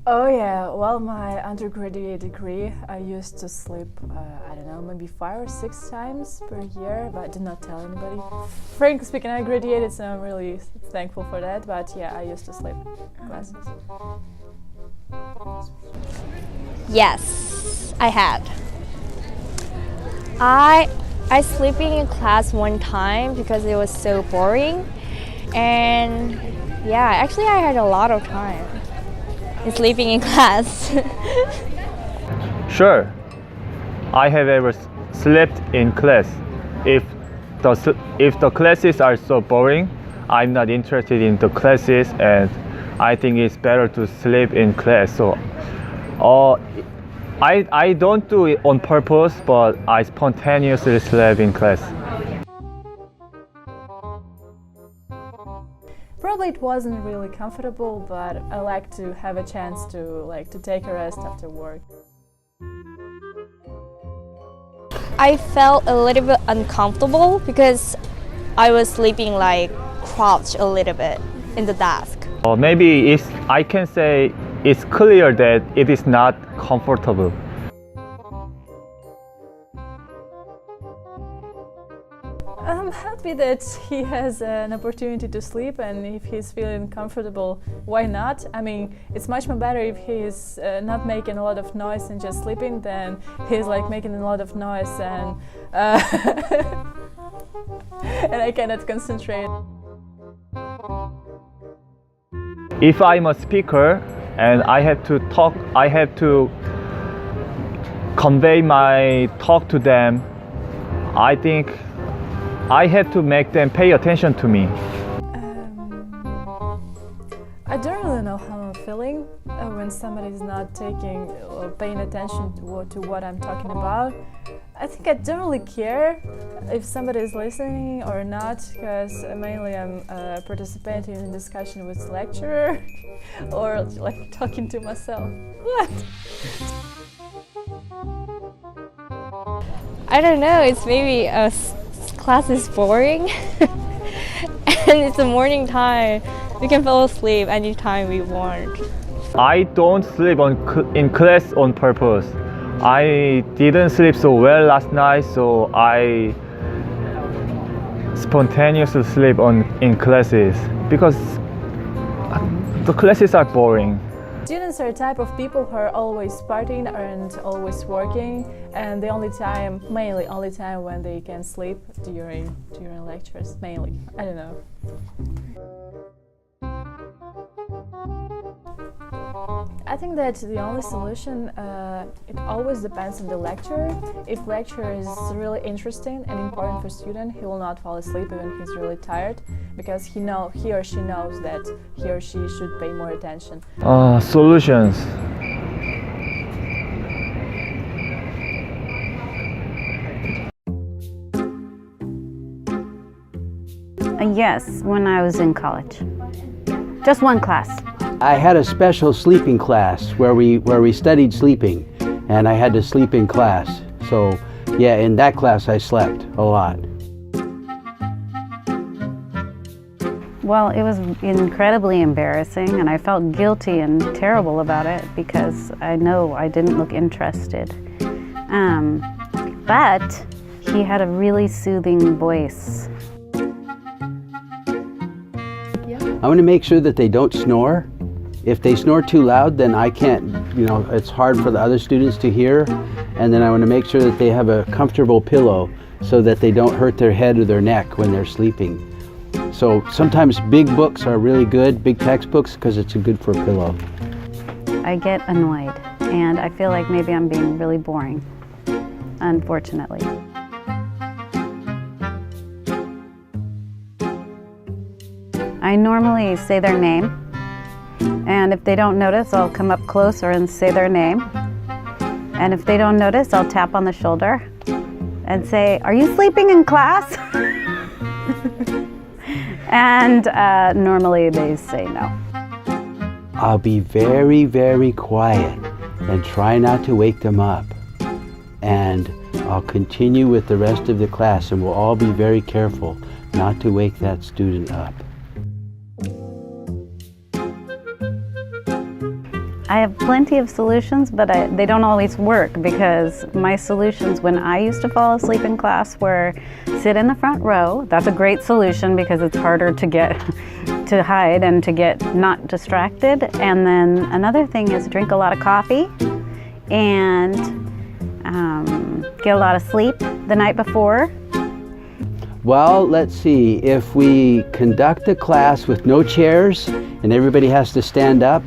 Oh yeah, well, my undergraduate degree, I used to sleep, I don't know, maybe 5 or 6 times per year, but I did not tell anybody. Frankly speaking, I graduated, so I'm really thankful for that, but yeah, I used to sleep in classes. Yes, I had. I sleeping in class one time because it was so boring, and yeah, actually I had a lot of time in sleeping in class. Sure, I have ever slept in class. If the classes are so boring, I'm not interested in the classes, and I think it's better to sleep in class. So, I don't do it on purpose, but I spontaneously sleep in class. Probably it wasn't really comfortable, but I like to have a chance to take a rest after work. I felt a little bit uncomfortable because I was sleeping like crouched a little bit in the desk. Or maybe I can say it's clear that it is not comfortable. I'm happy that he has an opportunity to sleep, and if he's feeling comfortable, why not? I mean, it's much more better if he's not making a lot of noise and just sleeping than he's like making a lot of noise and and I cannot concentrate. If I'm a speaker and I have to talk, I have to convey my talk to them, I think I have to make them pay attention to me. I don't really know how I'm feeling when somebody's not taking or paying attention to what I'm talking about. I think I don't really care if somebody is listening or not, because mainly I'm participating in discussion with the lecturer or like talking to myself. What? I don't know, it's maybe class is boring and it's the morning time. We can fall asleep anytime we want. I don't sleep in class on purpose. I didn't sleep so well last night, so I spontaneously sleep in classes because the classes are boring. Students are a type of people who are always partying and always working, and the only time when they can sleep during lectures, mainly. I don't know. I think that the only solution, it always depends on the lecturer. If lecturer is really interesting and important for student, he will not fall asleep even if he's really tired, because he or she knows that he or she should pay more attention. Solutions. Yes, when I was in college. Just one class. I had a special sleeping class where we studied sleeping, and I had to sleep in class. So yeah, in that class I slept a lot. Well, it was incredibly embarrassing, and I felt guilty and terrible about it because I know I didn't look interested. But he had a really soothing voice. I want to make sure that they don't snore. If they snore too loud, then I can't, it's hard for the other students to hear. And then I want to make sure that they have a comfortable pillow so that they don't hurt their head or their neck when they're sleeping. So sometimes big books are really good, big textbooks, because it's good for a pillow. I get annoyed, and I feel like maybe I'm being really boring, unfortunately. I normally say their name, and if they don't notice, I'll come up closer and say their name. And if they don't notice, I'll tap on the shoulder and say, "Are you sleeping in class?" And normally they say no. I'll be very, very quiet and try not to wake them up. And I'll continue with the rest of the class, and we'll all be very careful not to wake that student up. I have plenty of solutions, but they don't always work, because my solutions when I used to fall asleep in class were sit in the front row. That's a great solution because it's harder to get to hide and to get not distracted. And then another thing is drink a lot of coffee and get a lot of sleep the night before. Well, let's see. If we conduct a class with no chairs and everybody has to stand up,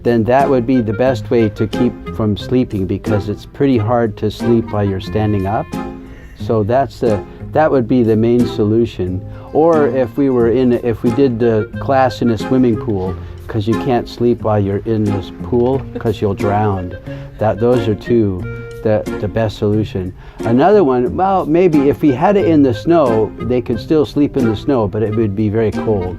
then that would be the best way to keep from sleeping, because it's pretty hard to sleep while you're standing up. So that would be the main solution. Or if we did the class in a swimming pool, because you can't sleep while you're in this pool because you'll drown. Those are the best solution. Another one, well, maybe if we had it in the snow, they could still sleep in the snow, but it would be very cold.